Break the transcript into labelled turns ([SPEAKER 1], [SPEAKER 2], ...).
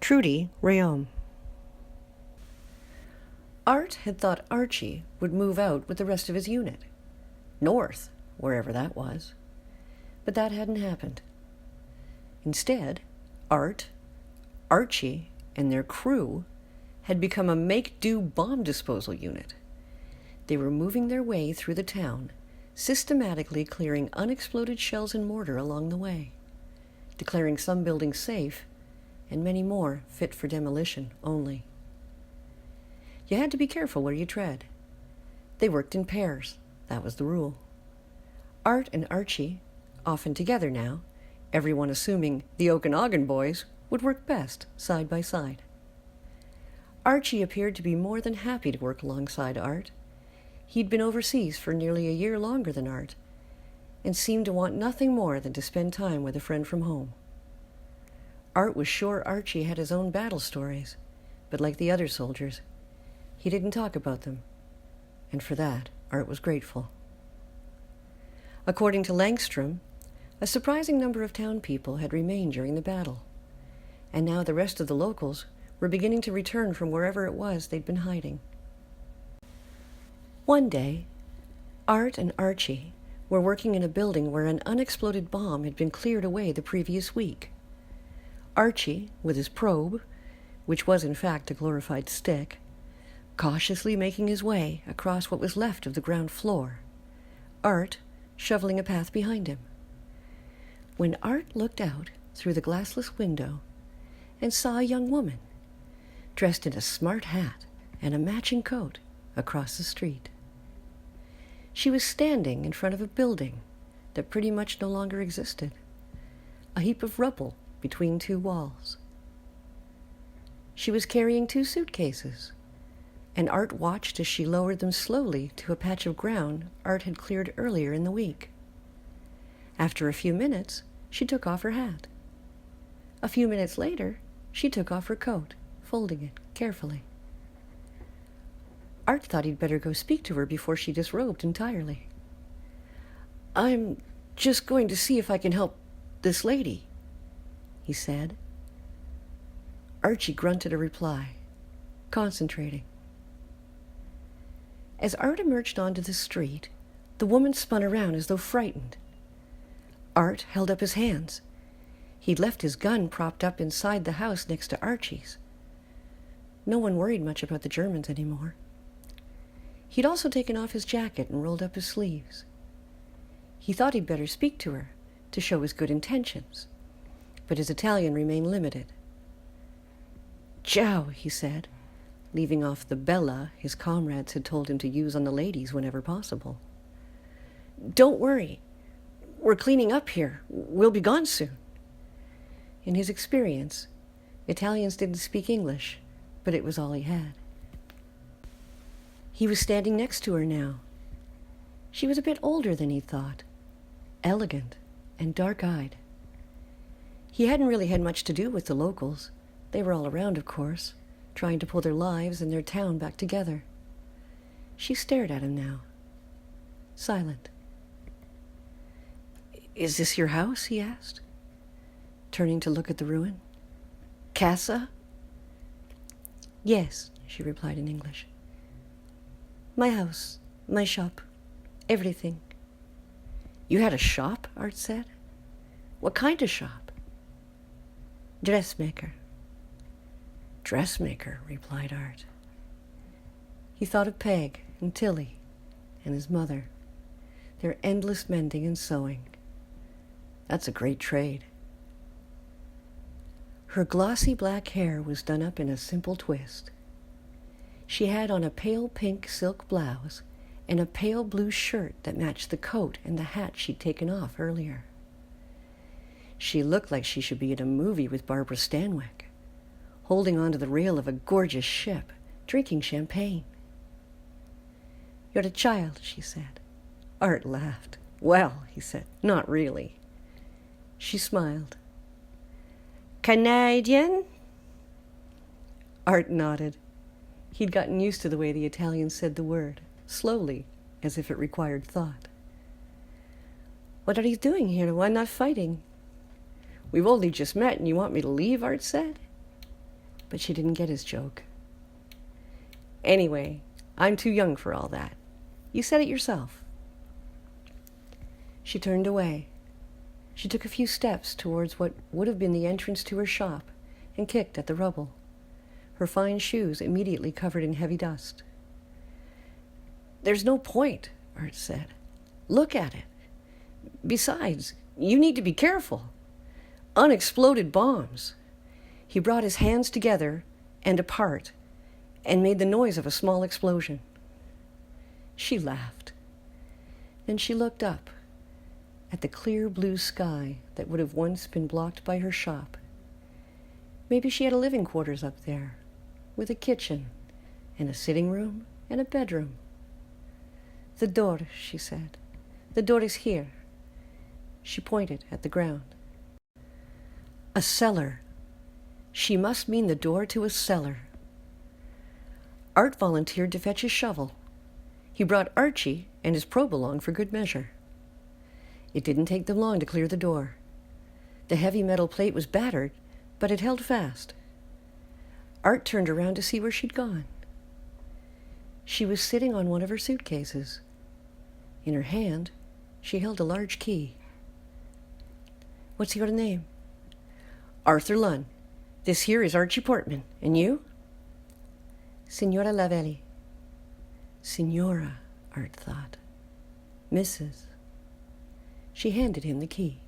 [SPEAKER 1] Trudy Rayom. Art had thought Archie would move out with the rest of his unit, north, wherever that was. But that hadn't happened. Instead, Art, Archie, and their crew had become a make-do bomb disposal unit. They were moving their way through the town, systematically clearing unexploded shells and mortar along the way, declaring some buildings safe, and many more fit for demolition only. You had to be careful where you tread. They worked in pairs. That was the rule. Art and Archie, often together now, everyone assuming the Okanagan boys would work best side by side. Archie appeared to be more than happy to work alongside Art. He'd been overseas for nearly a year longer than Art, and seemed to want nothing more than to spend time with a friend from home. Art was sure Archie had his own battle stories, but like the other soldiers, he didn't talk about them, and for that, Art was grateful. According to Langstrom, a surprising number of town people had remained during the battle, and now the rest of the locals were beginning to return from wherever it was they'd been hiding. One day, Art and Archie were working in a building where an unexploded bomb had been cleared away the previous week. Archie, with his probe, which was in fact a glorified stick, cautiously making his way across what was left of the ground floor, Art shoveling a path behind him. When Art looked out through the glassless window and saw a young woman, dressed in a smart hat and a matching coat, across the street. She was standing in front of a building that pretty much no longer existed, a heap of rubble between two walls. She was carrying 2 suitcases, and Art watched as she lowered them slowly to a patch of ground Art had cleared earlier in the week. After a few minutes, she took off her hat. A few minutes later, she took off her coat, folding it carefully. Art thought he'd better go speak to her before she disrobed entirely. "I'm just going to see if I can help this lady," he said. Archie grunted a reply, concentrating. As Art emerged onto the street, the woman spun around as though frightened. Art held up his hands. He'd left his gun propped up inside the house next to Archie's. No one worried much about the Germans anymore. He'd also taken off his jacket and rolled up his sleeves. He thought he'd better speak to her to show his good intentions, but his Italian remained limited. "Ciao," he said, leaving off the bella his comrades had told him to use on the ladies whenever possible. "Don't worry. We're cleaning up here. We'll be gone soon." In his experience, Italians didn't speak English, but it was all he had. He was standing next to her now. She was a bit older than he thought, elegant and dark-eyed. He hadn't really had much to do with the locals. They were all around, of course, trying to pull their lives and their town back together. She stared at him now, silent. "Is this your house?" he asked, turning to look at the ruin. "Casa?" "Yes," she replied in English. "My house, my shop, everything." "You had a shop?" Art said. "What kind of shop?" "Dressmaker." "Dressmaker," replied Art. He thought of Peg and Tilly and his mother, their endless mending and sewing. That's a great trade. Her glossy black hair was done up in a simple twist. She had on a pale pink silk blouse and a pale blue shirt that matched the coat and the hat she'd taken off earlier. She looked like she should be in a movie with Barbara Stanwyck, holding onto the rail of a gorgeous ship, drinking champagne. "You're a child," she said. Art laughed. "Well," he said, "not really." She smiled. "Canadian?" Art nodded. He'd gotten used to the way the Italian said the word, slowly, as if it required thought. "What are you doing here? Why not fighting?" "We've only just met and you want me to leave?" Art said. But she didn't get his joke. Anyway, I'm too young for all that. You said it yourself. She turned away. She took a few steps towards what would have been the entrance to her shop and kicked at the rubble, her fine shoes immediately covered in heavy dust. There's no point, Art said. Look at it. Besides, you need to be careful. Unexploded bombs. He brought his hands together and apart and made the noise of a small explosion. She laughed. Then she looked up at the clear blue sky that would have once been blocked by her shop. Maybe she had a living quarters up there, with a kitchen and a sitting room and a bedroom. The door, she said. The door is here. She pointed at the ground. A cellar. She must mean the door to a cellar. Art volunteered to fetch his shovel. He brought Archie and his probe along for good measure. It didn't take them long to clear the door. The heavy metal plate was battered, but it held fast. Art turned around to see where she'd gone. She was sitting on one of her suitcases. In her hand, she held a large key. What's your name? Arthur Lunn. This here is Archie Portman. And you? Signora Lavelli. Signora, Art thought. Mrs. She handed him the key.